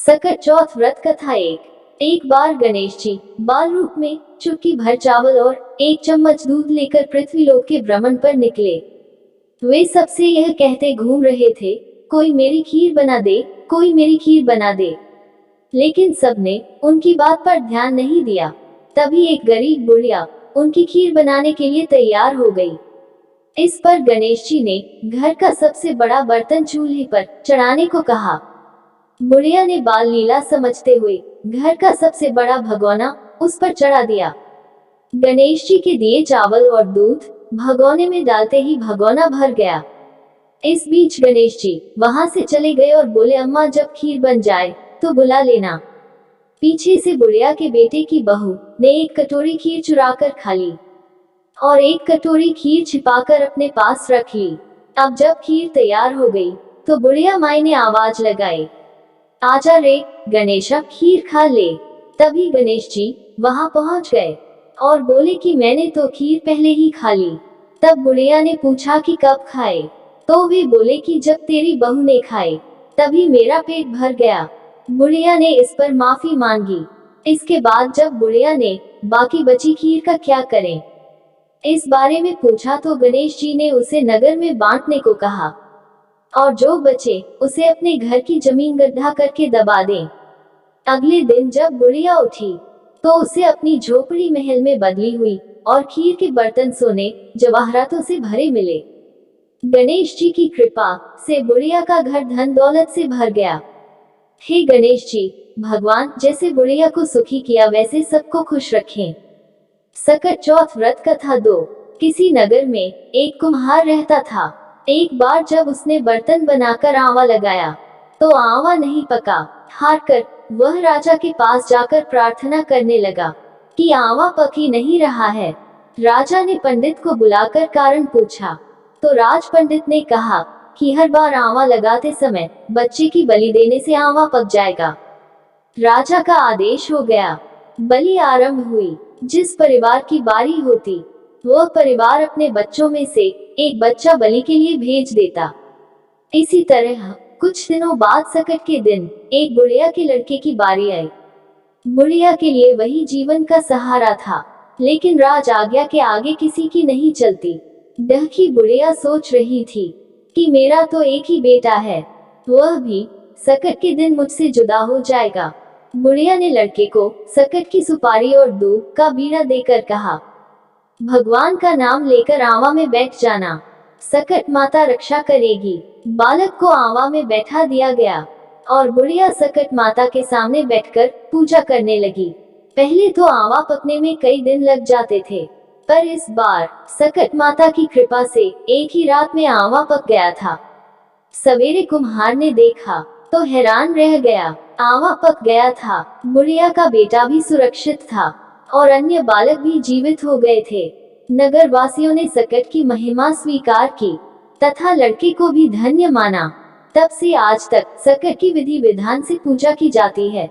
सकट चौथ व्रत कथा एक बार गणेश जी बाल रूप में चुटकी भर चावल और एक चम्मच दूध लेकर पृथ्वीलोक के भ्रमण पर निकले। वे सबसे यह कहते घूम रहे थे, कोई मेरी खीर बना दे, कोई मेरी खीर बना दे। लेकिन सबने उनकी बात पर ध्यान नहीं दिया। तभी एक गरीब बुढ़िया उनकी खीर बनाने के लिए तैयार हो गई। इस पर गणेश जी ने घर का सबसे बड़ा बर्तन चूल्हे पर चढ़ाने को कहा। बुढ़िया ने बाल लीला समझते हुए घर का सबसे बड़ा भगोना उस पर चढ़ा दिया। गणेश जी के दिए चावल और दूध भगोने में डालते ही भगोना भर गया। इस बीच गणेश जी वहां से चले गए और बोले, अम्मा जब खीर बन जाए तो बुला लेना। पीछे से बुढ़िया के बेटे की बहू ने एक कटोरी खीर चुराकर खा ली और एक कटोरी खीर छिपाकर अपने पास रख ली। अब जब खीर तैयार हो गई तो बुढ़िया माई ने आवाज लगाई, आजा रे गणेशा, खीर खा ले। तभी गणेश जी वहां पहुंच गए और बोले कि मैंने तो खीर पहले ही खा ली। तब बुढ़िया ने पूछा कि कब खाए, तो वे बोले कि जब तेरी बहू ने खाए तभी मेरा पेट भर गया। बुढ़िया ने इस पर माफी मांगी। इसके बाद जब बुढ़िया ने बाकी बची खीर का क्या करें इस बारे में पूछा तो गणेश जी ने उसे नगर में बांटने को कहा और जो बचे उसे अपने घर की जमीन गड्ढा करके दबा दें। अगले दिन जब बुढ़िया उठी तो उसे अपनी झोपड़ी महल में बदली हुई और खीर के बर्तन सोने जवाहरातों से भरे मिले। गणेश जी की कृपा से बुढ़िया का घर धन दौलत से भर गया। हे गणेश जी, भगवान जैसे बुढ़िया को सुखी किया वैसे सबको खुश रखें। सकट चौथ व्रत कथा 2। किसी नगर में एक कुम्हार रहता था। एक बार जब उसने बर्तन बनाकर आवा लगाया तो आवा नहीं पका। हार कर वह राजा के पास जाकर प्रार्थना करने लगा कि आवा पक ही नहीं रहा है। राजा ने पंडित को बुलाकर कारण पूछा तो राज पंडित ने कहा कि हर बार आवा लगाते समय बच्चे की बलि देने से आवा पक जाएगा। राजा का आदेश हो गया। बलि आरंभ हुई। जिस परिवार की बारी होती वह परिवार अपने बच्चों में से एक बच्चा बलि के लिए भेज देता। इसी तरह कुछ दिनों बाद सकट के दिन एक बुढ़िया के लड़के की बारी आई। बुढ़िया के लिए वही जीवन का सहारा था, लेकिन राज आज्ञा के आगे किसी की नहीं चलती। डहकी बुढ़िया सोच रही थी कि मेरा तो एक ही बेटा है, वह भी सकट के दिन मुझसे जुदा हो जाएगा। बुढ़िया ने लड़के को सकट की सुपारी और दूध का बीड़ा देकर कहा, भगवान का नाम लेकर आवा में बैठ जाना, सकट माता रक्षा करेगी। बालक को आवा में बैठा दिया गया और बुढ़िया सकट माता के सामने बैठकर पूजा करने लगी। पहले तो आवा पकने में कई दिन लग जाते थे, पर इस बार सकट माता की कृपा से एक ही रात में आवा पक गया था। सवेरे कुम्हार ने देखा तो हैरान रह गया। आवा पक गया था, बुढ़िया का बेटा भी सुरक्षित था और अन्य बालक भी जीवित हो गए थे। नगर वासियों ने सकट की महिमा स्वीकार की तथा लड़के को भी धन्य माना। तब से आज तक सकट की विधि विधान से पूजा की जाती है।